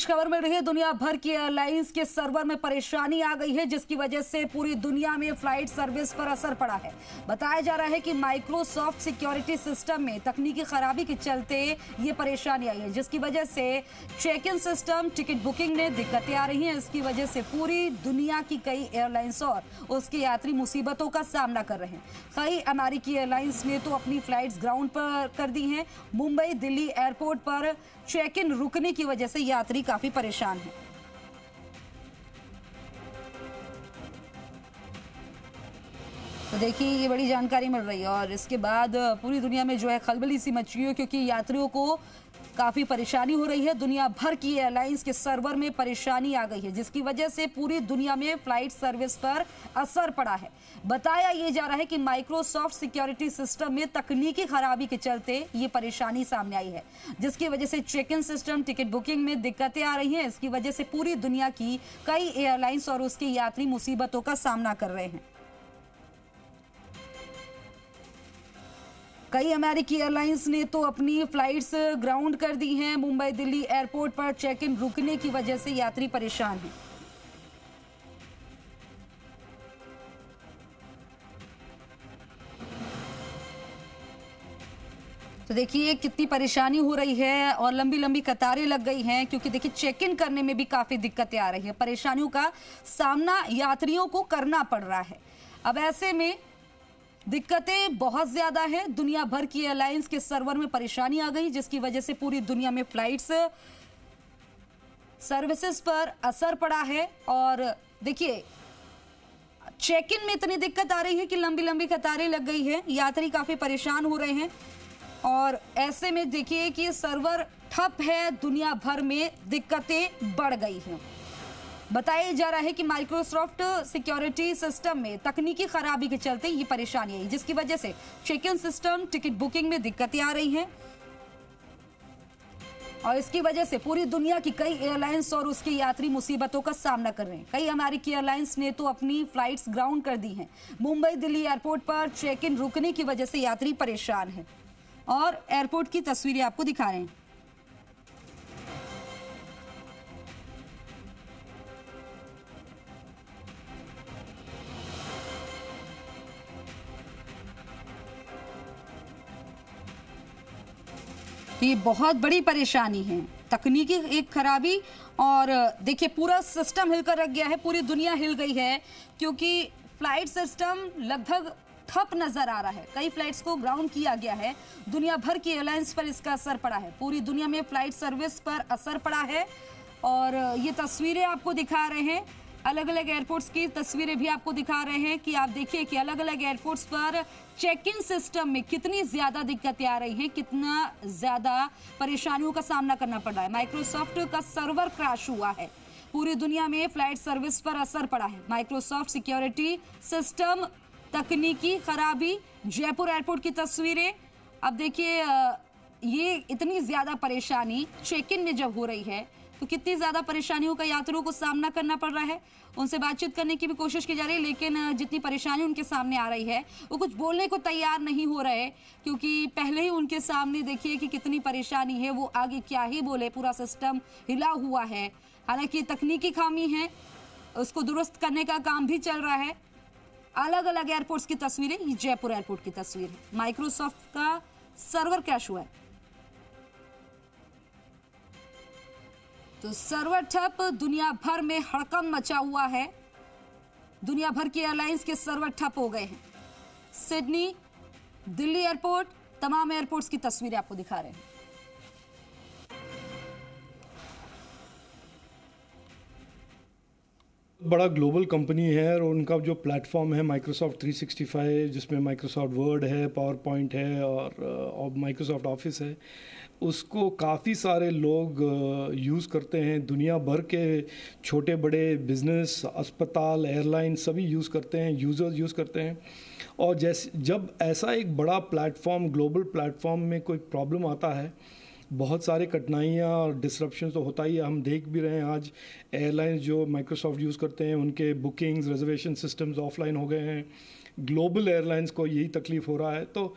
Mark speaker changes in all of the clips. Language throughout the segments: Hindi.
Speaker 1: खबर मिल रही है, दुनिया भर की एयरलाइंस के सर्वर में परेशानी आ गई है, जिसकी वजह से पूरी दुनिया में फ्लाइट सर्विस पर असर पड़ा है। बताया जा रहा है कि माइक्रोसॉफ्ट सिक्योरिटी सिस्टम में तकनीकी खराबी के चलते ये परेशानी आई है, जिसकी वजह से check in system, ticket booking में दिक्कतें आ रही हैं। इसकी वजह से पूरी दुनिया की कई एयरलाइंस और उसके यात्री मुसीबतों का सामना कर रहे हैं। कई अमेरिकी एयरलाइंस ने तो अपनी फ्लाइट्स ग्राउंड पर कर दी हैं। मुंबई दिल्ली एयरपोर्ट पर चेक इन रुकने की वजह से यात्री काफी परेशान हैं। तो देखिए, ये बड़ी जानकारी मिल रही है और इसके बाद पूरी दुनिया में जो है खलबली सी मची है, क्योंकि यात्रियों को काफी परेशानी हो रही है। दुनिया भर की एयरलाइंस के सर्वर में परेशानी आ गई है, जिसकी वजह से पूरी दुनिया में फ्लाइट सर्विस पर असर पड़ा है। बताया ये जा रहा है कि माइक्रोसॉफ्ट सिक्योरिटी सिस्टम में तकनीकी खराबी के चलते ये परेशानी सामने आई है, जिसकी वजह से check in system, ticket booking में दिक्कतें आ रही हैं। इसकी वजह से पूरी दुनिया की कई एयरलाइंस और उसके यात्री मुसीबतों का सामना कर रहे हैं। कई अमेरिकी एयरलाइंस ने तो अपनी फ्लाइट्स ग्राउंड कर दी हैं। मुंबई दिल्ली एयरपोर्ट पर चेक इन रुकने की वजह से यात्री परेशान हैं। तो देखिए कितनी परेशानी हो रही है और लंबी लंबी कतारें लग गई हैं, क्योंकि देखिए चेक इन करने में भी काफी दिक्कतें आ रही है। परेशानियों का सामना यात्रियों को करना पड़ रहा है। अब ऐसे में दिक्कतें बहुत ज्यादा है। दुनिया भर की एयरलाइंस के सर्वर में परेशानी आ गई, जिसकी वजह से पूरी दुनिया में फ्लाइट्स सर्विसेज पर असर पड़ा है। और देखिए चेक इन में इतनी दिक्कत आ रही है कि लंबी लंबी कतारें लग गई है, यात्री काफी परेशान हो रहे हैं। और ऐसे में देखिए कि सर्वर ठप है, दुनिया भर में दिक्कतें बढ़ गई हैं। बताया जा रहा है कि माइक्रोसॉफ्ट सिक्योरिटी सिस्टम में तकनीकी खराबी के चलते ये परेशानी आई, जिसकी वजह से check in system, ticket booking में दिक्कतें आ रही हैं। और इसकी वजह से पूरी दुनिया की कई एयरलाइंस और उसके यात्री मुसीबतों का सामना कर रहे हैं। कई अमेरिकी एयरलाइंस ने तो अपनी फ्लाइट्स ग्राउंड कर दी हैं। मुंबई दिल्ली एयरपोर्ट पर चेक इन रुकने की वजह से यात्री परेशान हैं और एयरपोर्ट की तस्वीरें आपको दिखा रहे हैं। ये बहुत बड़ी परेशानी है, तकनीकी एक खराबी। और देखिए पूरा सिस्टम हिलकर रख गया है, पूरी दुनिया हिल गई है, क्योंकि फ्लाइट सिस्टम लगभग ठप नजर आ रहा है। कई फ्लाइट्स को ग्राउंड किया गया है। दुनिया भर की एयरलाइंस पर इसका असर पड़ा है। पूरी दुनिया में फ्लाइट सर्विस पर असर पड़ा है। और ये तस्वीरें आपको दिखा रहे हैं, अलग अलग एयरपोर्ट्स की तस्वीरें भी आपको दिखा रहे हैं कि आप देखिए कि अलग अलग एयरपोर्ट्स पर चेक इन सिस्टम में कितनी ज्यादा दिक्कतें आ रही हैं, कितना ज्यादा परेशानियों का सामना करना पड़ रहा है। माइक्रोसॉफ्ट का सर्वर क्रैश हुआ है, पूरी दुनिया में फ्लाइट सर्विस पर असर पड़ा है। माइक्रोसॉफ्ट सिक्योरिटी सिस्टम, तकनीकी खराबी। जयपुर एयरपोर्ट की तस्वीरें अब देखिए, ये इतनी ज्यादा परेशानी चेक इन में जब हो रही है तो कितनी ज्यादा परेशानियों का यात्रियों को सामना करना पड़ रहा है। उनसे बातचीत करने की भी कोशिश की जा रही है, लेकिन जितनी परेशानी उनके सामने आ रही है वो कुछ बोलने को तैयार नहीं हो रहे, क्योंकि पहले ही उनके सामने देखिए कि कितनी परेशानी है। वो आगे क्या ही बोले, पूरा सिस्टम हिला हुआ है। हालांकि तकनीकी खामी है, उसको दुरुस्त करने का काम भी चल रहा है। अलग अलग एयरपोर्ट्स की तस्वीरें, ये जयपुर एयरपोर्ट की तस्वीर है। माइक्रोसॉफ्ट का सर्वर क्रैश हुआ है, तो सर्वर ठप, दुनिया भर में हड़कंप मचा हुआ है। दुनिया भर की एयरलाइंस के सर्वर ठप हो गए हैं। सिडनी, दिल्ली एयरपोर्ट, तमाम एयरपोर्ट्स की तस्वीरें आपको दिखा रहे हैं।
Speaker 2: बड़ा ग्लोबल कंपनी है और उनका जो प्लेटफॉर्म है माइक्रोसॉफ्ट 365, जिसमें माइक्रोसॉफ्ट वर्ड है, पावर पॉइंट है और माइक्रोसॉफ्ट ऑफिस है, उसको काफ़ी सारे लोग यूज़ करते हैं। दुनिया भर के छोटे बड़े बिजनेस, अस्पताल, एयरलाइन सभी यूज़ करते हैं, यूज़र्स यूज़ करते हैं। और जब ऐसा एक बड़ा प्लेटफॉर्म, ग्लोबल प्लेटफॉर्म में कोई प्रॉब्लम आता है, बहुत सारे कठिनाइयाँ और डिसरप्शन तो होता ही है। हम देख भी रहे हैं आज एयरलाइंस जो माइक्रोसॉफ्ट यूज़ करते हैं, उनके बुकिंग्स, रिजर्वेशन सिस्टम्स ऑफलाइन हो गए हैं। ग्लोबल एयरलाइंस को यही तकलीफ़ हो रहा है। तो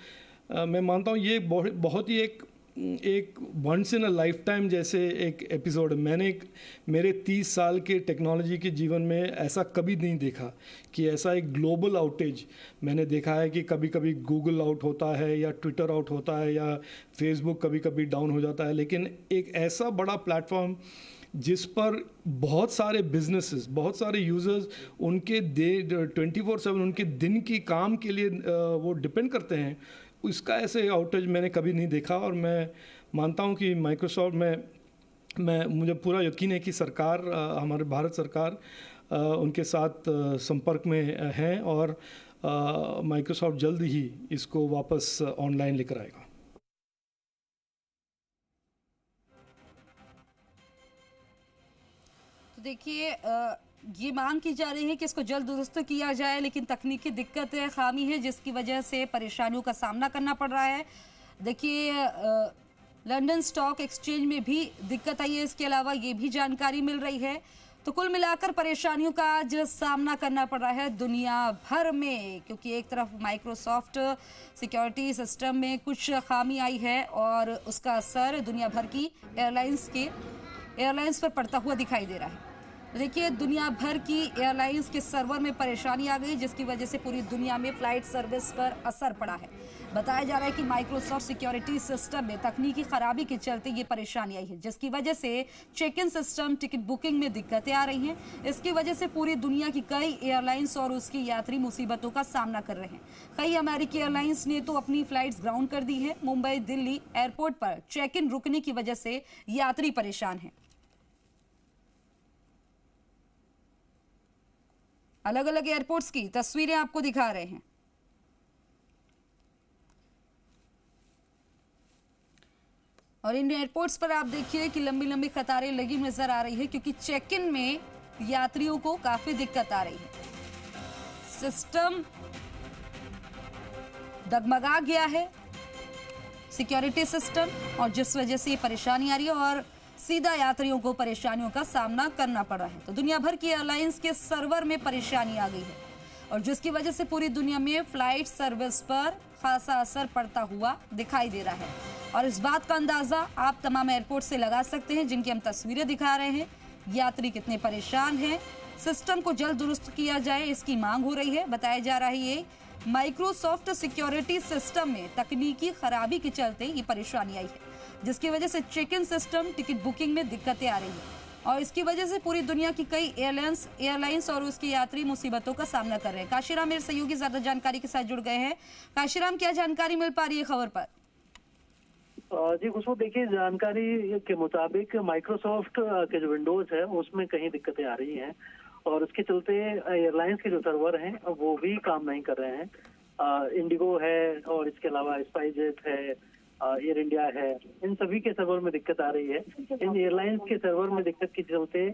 Speaker 2: मैं मानता हूँ ये बहुत ही एक एक once in a lifetime जैसे एक एपिसोड। मेरे 30 साल के टेक्नोलॉजी के जीवन में ऐसा कभी नहीं देखा कि ऐसा एक ग्लोबल आउटेज मैंने देखा है कि कभी कभी गूगल आउट होता है या ट्विटर आउट होता है या फेसबुक कभी कभी डाउन हो जाता है, लेकिन एक ऐसा बड़ा प्लेटफॉर्म जिस पर बहुत सारे बिजनेसेस, बहुत सारे यूज़र्स उनके 24/7 उनके दिन की काम के लिए वो डिपेंड करते हैं, इसका ऐसे आउटेज मैंने कभी नहीं देखा। और मैं मानता हूं कि माइक्रोसॉफ्ट में मुझे पूरा यकीन है कि सरकार, हमारे भारत सरकार उनके साथ संपर्क में है और माइक्रोसॉफ्ट जल्द ही इसको वापस ऑनलाइन लेकर आएगा।
Speaker 1: तो देखिए, ये मांग की जा रही है कि इसको जल्द दुरुस्त किया जाए, लेकिन तकनीकी दिक्कत है, खामी है, जिसकी वजह से परेशानियों का सामना करना पड़ रहा है। देखिए, लंदन स्टॉक एक्सचेंज में भी दिक्कत आई है, इसके अलावा ये भी जानकारी मिल रही है। तो कुल मिलाकर परेशानियों का आज सामना करना पड़ रहा है दुनिया भर में, क्योंकि एक तरफ माइक्रोसॉफ्ट सिक्योरिटी सिस्टम में कुछ खामी आई है और उसका असर दुनिया भर की एयरलाइंस पर पड़ता हुआ दिखाई दे रहा है। देखिए, दुनिया भर की एयरलाइंस के सर्वर में परेशानी आ गई, जिसकी वजह से पूरी दुनिया में फ्लाइट सर्विस पर असर पड़ा है। बताया जा रहा है कि माइक्रोसॉफ्ट सिक्योरिटी सिस्टम में तकनीकी खराबी के चलते ये परेशानी आई है, जिसकी वजह से check in system, ticket booking में दिक्कतें आ रही हैं। इसकी वजह से पूरी दुनिया की कई एयरलाइंस और उसके यात्री मुसीबतों का सामना कर रहे हैं। कई अमेरिकी एयरलाइंस ने तो अपनी फ्लाइट्स ग्राउंड कर दी है। मुंबई दिल्ली एयरपोर्ट पर चेक इन रुकने की वजह से यात्री परेशान हैं। अलग अलग एयरपोर्ट्स की तस्वीरें आपको दिखा रहे हैं। और इन एयरपोर्ट्स पर आप देखिए कि लंबी लंबी कतारें लगी नजर आ रही है, क्योंकि चेक इन में यात्रियों को काफी दिक्कत आ रही है। सिस्टम डगमगा गया है, सिक्योरिटी सिस्टम, और जिस वजह से ये परेशानी आ रही है और सीधा यात्रियों को परेशानियों का सामना करना पड़ रहा है। तो दुनिया भर की एयरलाइंस के सर्वर में परेशानी आ गई है और जिसकी वजह से पूरी दुनिया में फ्लाइट सर्विस पर खासा असर पड़ता हुआ दिखाई दे रहा है। और इस बात का अंदाजा आप तमाम एयरपोर्ट से लगा सकते हैं, जिनकी हम तस्वीरें दिखा रहे हैं। यात्री कितने परेशान हैं। सिस्टम को जल्द दुरुस्त किया जाए, इसकी मांग हो रही है। बताया जा रहा है ये माइक्रोसॉफ्ट सिक्योरिटी सिस्टम में तकनीकी खराबी के चलते ये परेशानी आई है, जिसकी वजह से check in system, ticket booking में दिक्कतें आ रही हैं और इसकी वजह से पूरी दुनिया की कई एयरलाइंस और उसके यात्री मुसीबतों का सामना कर रहे हैं। काशीराम मेरे सहयोगी ज्यादा जानकारी के साथ जुड़ गए हैं। काशीराम, क्या जानकारी मिल पा रही है खबर पर?
Speaker 3: जी खुशबू, देखिए जानकारी के मुताबिक माइक्रोसॉफ्ट के जो विंडोज है उसमें कहीं दिक्कतें आ रही हैं और उसके चलते एयरलाइंस के जो सर्वर हैं वो भी काम नहीं कर रहे हैं। इंडिगो है और इसके अलावा स्पाइसजेट है, एयर इंडिया है, इन सभी के सर्वर में दिक्कत आ रही है। इन एयरलाइंस के सर्वर में दिक्कत के चलते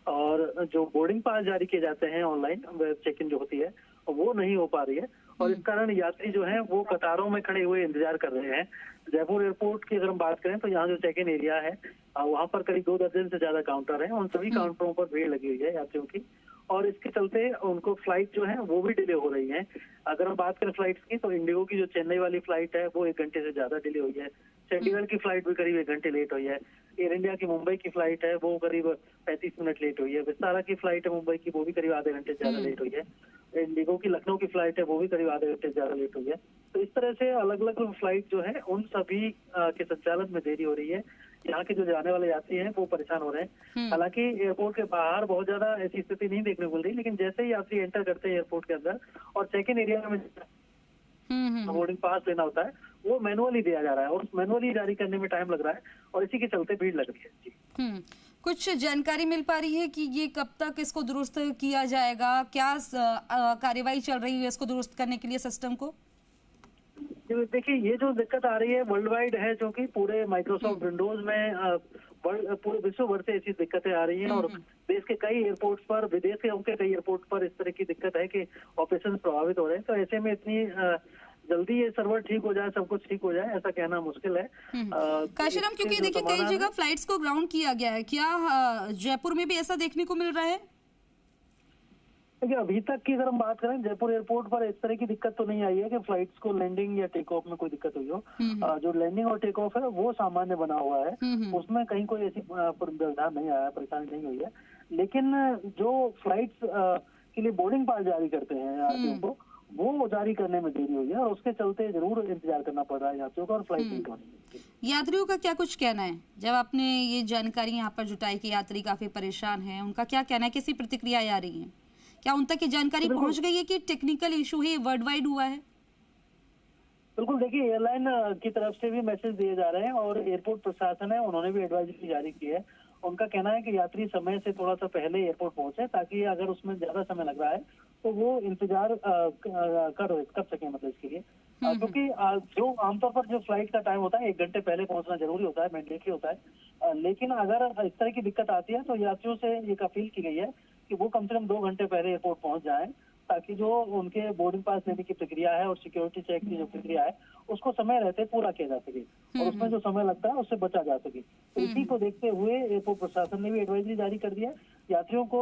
Speaker 3: और जो बोर्डिंग पास जारी किए जाते हैं ऑनलाइन, वेब चेक इन जो होती है, वो नहीं हो पा रही है और इस कारण यात्री जो है वो कतारों में खड़े हुए इंतजार कर रहे हैं। जयपुर एयरपोर्ट की अगर हम बात करें तो यहाँ जो चेक इन एरिया है वहाँ पर करीब 2 दर्जन से ज्यादा काउंटर हैं। उन सभी काउंटरों पर भीड़ लगी हुई है यात्रियों की और इसके चलते उनको फ्लाइट जो है वो भी डिले हो रही है। अगर हम बात करें फ्लाइट्स की तो इंडिगो की जो चेन्नई वाली फ्लाइट है वो 1 घंटे से ज्यादा डिले हुई है। चंडीगढ़ की फ्लाइट भी करीब 1 घंटे लेट हुई है। एयर इंडिया की मुंबई की फ्लाइट है वो करीब 35 मिनट लेट हुई है। विस्तारा की फ्लाइट है मुंबई की, वो भी करीब आधे घंटे से ज्यादा लेट हुई है। इंडिगो की लखनऊ की फ्लाइट है वो भी करीब आधे घंटे से ज्यादा लेट हुई है। तो इस तरह से अलग अलग फ्लाइट जो है उन सभी के संचालन में देरी हो रही है। यहाँ के जो जाने वाले यात्री हैं वो परेशान हो रहे हैं। हालांकि एयरपोर्ट के बाहर बहुत ज्यादा ऐसी स्थिति नहीं देखने को मिल रही, लेकिन जैसे ही यात्री एंटर करते हैं एयरपोर्ट के अंदर और चेक इन एरिया में बोर्डिंग पास लेना होता है वो मैनुअली दिया जा रहा है और उस मैनुअली जारी करने में टाइम लग रहा है और इसी के चलते भीड़ लग रही है। जी
Speaker 1: कुछ जानकारी मिल पा रही है कि ये कब तक इसको दुरुस्त किया जाएगा? क्या कार्यवाही चल रही है इसको दुरुस्त करने के लिए सिस्टम को?
Speaker 3: देखिए, ये जो दिक्कत आ रही है वर्ल्ड वाइड है, जो कि पूरे माइक्रोसॉफ्ट विंडोज में पूरे विश्व भर से ऐसी दिक्कतें आ रही हैं और देश के कई एयरपोर्ट्स पर, विदेश के कई एयरपोर्ट पर इस तरह की दिक्कत है कि ऑपरेशन प्रभावित हो रहे हैं। तो ऐसे में इतनी जल्दी ये सर्वर ठीक हो जाए, सब कुछ ठीक हो जाए, ऐसा कहना मुश्किल है।
Speaker 1: काशीराम, क्योंकि देखिए कई जगह फ्लाइट्स को ग्राउंड किया गया है, क्या जयपुर में भी ऐसा देखने को मिल रहा है?
Speaker 3: देखिए अभी तक की अगर हम बात करें जयपुर एयरपोर्ट पर इस तरह की दिक्कत तो नहीं आई है कि फ्लाइट्स को लैंडिंग या टेक ऑफ में कोई दिक्कत हुई हो। जो लैंडिंग और टेक ऑफ है वो सामान्य बना हुआ है, उसमें कहीं कोई ऐसी व्यवधान नहीं आया, परेशानी नहीं हुई है। लेकिन जो फ्लाइट्स के लिए बोर्डिंग पास जारी करते हैं यात्रियों को, वो जारी करने में देरी हुई है और उसके चलते जरूर इंतजार करना पड़ रहा है यात्रियों को और फ्लाइट नहीं होने।
Speaker 1: यात्रियों का क्या कुछ कहना है जब आपने ये जानकारी यहाँ पर जुटाई कि यात्री काफी परेशान है, उनका क्या कहना है, कैसी प्रतिक्रियाएं आ रही हैं? क्या उन तक ये जानकारी पहुंच गई है कि टेक्निकल इशू है, वर्ल्ड वाइड हुआ है?
Speaker 3: बिल्कुल, देखिए एयरलाइन की तरफ से भी मैसेज दिए जा रहे हैं और एयरपोर्ट प्रशासन है उन्होंने भी एडवाइजरी जारी की है। उनका कहना है कि यात्री समय से थोड़ा सा पहले एयरपोर्ट पहुंचे ताकि अगर उसमें ज्यादा समय लग रहा है तो वो इंतजार कर सके, मतलब इसके लिए। क्योंकि जो आमतौर पर जो फ्लाइट का टाइम होता है 1 घंटे पहले पहुंचना जरूरी होता है, मैंडेटरी होता है। लेकिन अगर इस तरह की दिक्कत आती है तो यात्रियों से एक अपील की गई है कि वो कम से कम 2 घंटे पहले एयरपोर्ट पहुंच जाएं ताकि जो उनके बोर्डिंग पास लेने की प्रक्रिया है और सिक्योरिटी चेक की जो प्रक्रिया है उसको समय रहते पूरा किया जा सके और उसमें जो समय लगता है उससे बचा जा सके। तो इसी को देखते हुए एयरपोर्ट प्रशासन ने भी एडवाइजरी जारी कर दिया, यात्रियों को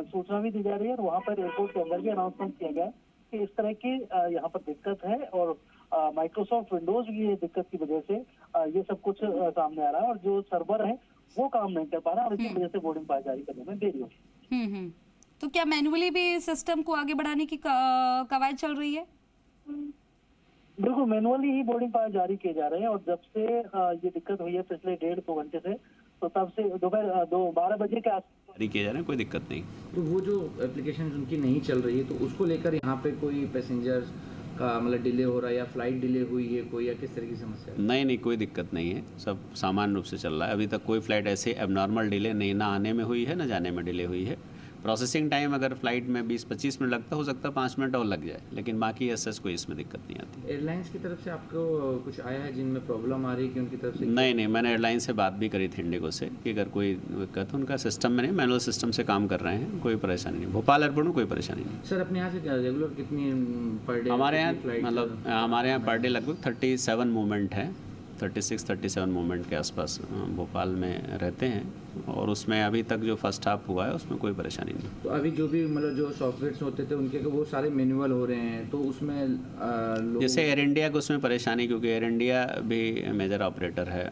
Speaker 3: सूचना भी दी जा रही है और वहाँ पर एयरपोर्ट के अंदर भी अनाउंसमेंट किया गया कि इस तरह की यहाँ पर दिक्कत है और माइक्रोसॉफ्ट विंडोज की दिक्कत की वजह से ये सब कुछ सामने आ रहा है और जो सर्वर है वो काम नहीं कर पा रहा और इसी वजह से बोर्डिंग पास जारी करने में देरी होगी।
Speaker 1: तो क्या मैन्युअली भी सिस्टम को आगे बढ़ाने की कवायद चल रही है?
Speaker 3: बिल्कुल, मैनुअली ही बोर्डिंग पास जारी किए जा रहे हैं और जब से ये दिक्कत हुई है पिछले 1.5-2 घंटे से, तो तब से दोपहर 12 बजे के आसपास
Speaker 4: जारी किए जा रहे हैं, कोई दिक्कत नहीं।
Speaker 5: तो वो जो एप्लीकेशन उनकी नहीं चल रही है तो उसको लेकर यहाँ पे कोई पैसेंजर्स का मतलब डिले हो रहा है या फ्लाइट डिले हुई है कोई, या किस तरह की समस्या है?
Speaker 4: नहीं, कोई दिक्कत नहीं है, सब सामान्य रूप से चल रहा है। अभी तक कोई फ्लाइट ऐसे एबनॉर्मल डिले नहीं, ना आने में हुई है ना जाने में डिले हुई है। प्रोसेसिंग टाइम अगर फ्लाइट में 20-25 मिनट लगता हो सकता है 5 मिनट और लग जाए, लेकिन बाकी ऐसा कोई इसमें दिक्कत नहीं आती।
Speaker 5: एयरलाइंस की तरफ से आपको कुछ आया है जिनमें प्रॉब्लम आ रही है कि उनकी तरफ से?
Speaker 4: नहीं, मैंने एयरलाइन से बात भी करी थी इंडिगो से कि अगर कोई दिक्कत है, उनका सिस्टम में नहीं, मैनुअल सिस्टम से काम कर रहे हैं, कोई परेशानी नहीं। भोपाल एयरपोर्ट में कोई परेशानी नहीं।
Speaker 5: सर अपने यहाँ से रेगुलर कितनी पर डे?
Speaker 4: हमारे यहाँ मतलब हमारे यहाँ पर डे लगभग 37 मूवमेंट है, 36-37 मूवमेंट के आसपास भोपाल में रहते हैं और उसमें अभी तक जो फर्स्ट हाफ हुआ है उसमें कोई परेशानी नहीं।
Speaker 5: तो अभी जो भी मतलब जो सॉफ्टवेयर्स होते थे उनके वो सारे मैनुअल हो रहे हैं, तो उसमें
Speaker 4: जैसे एयर इंडिया को उसमें परेशानी, क्योंकि एयर इंडिया भी मेजर ऑपरेटर है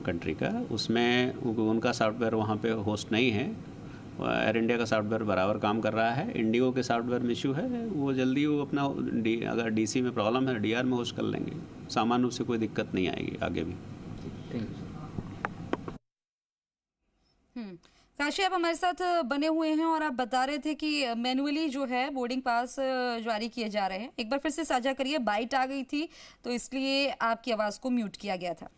Speaker 4: कंट्री का, उसमें उनका सॉफ्टवेयर वहाँ पे होस्ट नहीं है। एयर इंडिया का सॉफ्टवेयर बराबर काम कर रहा है। इंडिगो के सॉफ्टवेयर में इशू है, वो जल्दी वो अपना अगर डीसी में प्रॉब्लम है डीआर में होस्ट कर लेंगे, सामान्य रूप से कोई दिक्कत नहीं आएगी आगे भी।
Speaker 5: Thank you.
Speaker 1: काशी, आप हमारे साथ बने हुए हैं और आप बता रहे थे कि मैनुअली जो है बोर्डिंग पास जारी किए जा रहे हैं। एक बार फिर से साझा करिए, बाइट आ गई थी तो इसलिए आपकी आवाज को म्यूट किया गया था।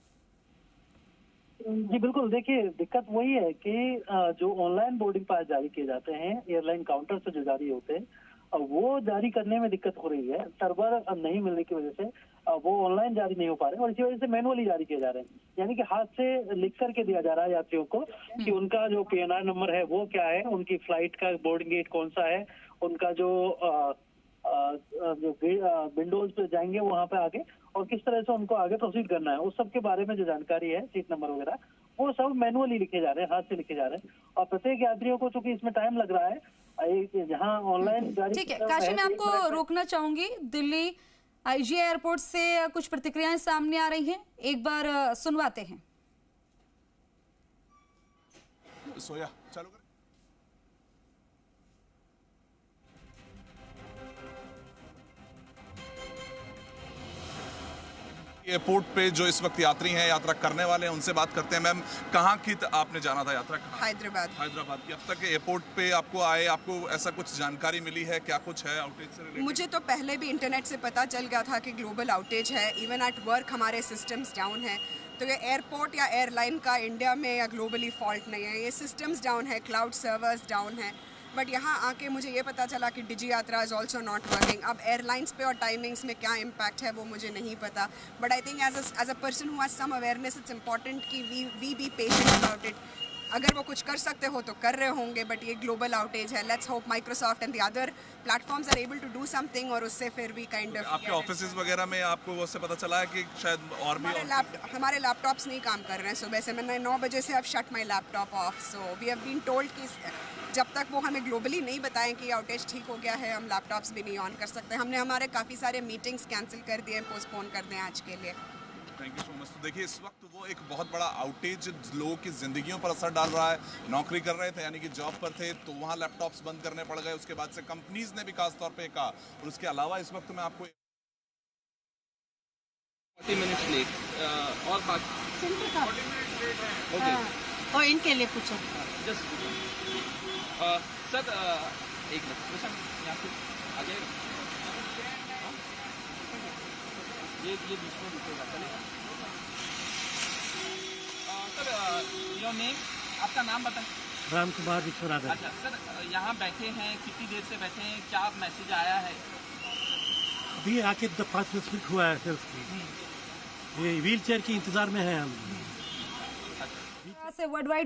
Speaker 3: जी बिल्कुल, देखिए दिक्कत वही है कि जो ऑनलाइन बोर्डिंग पास जारी किए जाते हैं एयरलाइन काउंटर से जो जारी होते हैं वो जारी करने में दिक्कत हो रही है। सर्वर नहीं मिलने की वजह से वो ऑनलाइन जारी नहीं हो पा रहे और इसी वजह से मैनुअली जारी किए जा रहे हैं, यानी कि हाथ से लिख करके दिया जा रहा है यात्रियों को कि उनका जो PNR नंबर है वो क्या है, उनकी फ्लाइट का बोर्डिंग गेट कौन सा है, उनका जो विंडोज पे जाएंगे वहां पे आगे और किस तरह से उनको आगे प्रोसीड करना है, उस सब के बारे में जो जानकारी है, सीट नंबर वगैरह, वो सब मैनुअली लिखे जा रहे हैं, हाथ से लिखे जा रहे हैं। और प्रत्येक यात्रियों को चूंकि इसमें टाइम लग रहा है, जहाँ ऑनलाइन जारी।
Speaker 1: ठीक है काशी, मैं आपको रोकना चाहूंगी। दिल्ली IGA एयरपोर्ट से कुछ प्रतिक्रियाएं सामने आ रही हैं, एक बार सुनवाते हैं।
Speaker 6: सोया चालू कर। एयरपोर्ट पे जो इस वक्त यात्री हैं, यात्रा करने वाले हैं, उनसे बात करते हैं। मैम, कहाँ की आपने जाना था यात्रा? हैदराबाद की। अब तक एयरपोर्ट पे आपको आए, आपको ऐसा कुछ जानकारी मिली है, क्या कुछ है आउटेज से रिलेटेड?
Speaker 7: मुझे तो पहले भी इंटरनेट से पता चल गया था कि ग्लोबल आउटेज है, इवन एट वर्क हमारे सिस्टम्स डाउन है। तो ये एयरपोर्ट या एयरलाइन का इंडिया में या ग्लोबली फॉल्ट नहीं है, ये सिस्टम्स डाउन है, क्लाउड सर्वर्स डाउन है। बट यहाँ आके मुझे ये पता चला कि डिजी यात्रा इज़ ऑल्सो नॉट वर्किंग। अब एयरलाइंस पे और टाइमिंग्स में क्या इम्पैक्ट है वो मुझे नहीं पता, but I think as a person who has some awareness it's important कि we be patient about it. अगर वो कुछ कर सकते हो तो कर रहे होंगे, बट ये ग्लोबल आउटेज है. Let's hope Microsoft and the other platforms are able to do something और उससे फिर भी काइंड ऑफ.
Speaker 6: आपके ऑफिसेज वगैरह में आपको वो से पता चला है कि शायद और भी
Speaker 7: हमारे लैपटॉप्स नहीं काम कर रहे हैं. सुबह से मैंने 9 बजे से अब shut my laptop off. So we have been told कि जब तक वो हमें ग्लोबली नहीं बताएं कि आउटेज ठीक हो गया है, हम लैपटॉप्स भी नहीं ऑन कर सकते. हमने हमारे काफ़ी सारे मीटिंग्स कैंसिल कर दिए, पोस्टपोन कर दें आज के लिए.
Speaker 6: Thank you so much. तो देखिए इस वक्त वो एक बहुत बड़ा आउटेज लोगों की ज़िंदगियों पर असर डाल रहा है. नौकरी कर रहे थे यानी कि जॉब पर थे तो वहाँ लैपटॉप्स बंद करने पड़ गए. उसके बाद से कंपनीज ने भी खास तौर पे कहा. और उसके अलावा इस वक्त मैं आपको
Speaker 8: 40 मिनट्स लेट और बाकी
Speaker 9: ओके और इनके लिए पूछो.
Speaker 8: जस्ट सर एक मिनट यहाँ से आ जाएगा. ये बीच में रुकेगा, चलेगा. सर योर नेम, आपका नाम बताएं.
Speaker 10: राम कुमार विश्वनाथन.
Speaker 8: अच्छा सर, यहाँ बैठे हैं, कितनी देर से बैठे हैं, क्या मैसेज आया है?
Speaker 10: अभी आके 5-10 मिनट हुआ है सर. ये व्हील चेयर के इंतजार में है हम.
Speaker 1: से वर्ल्ड वाइड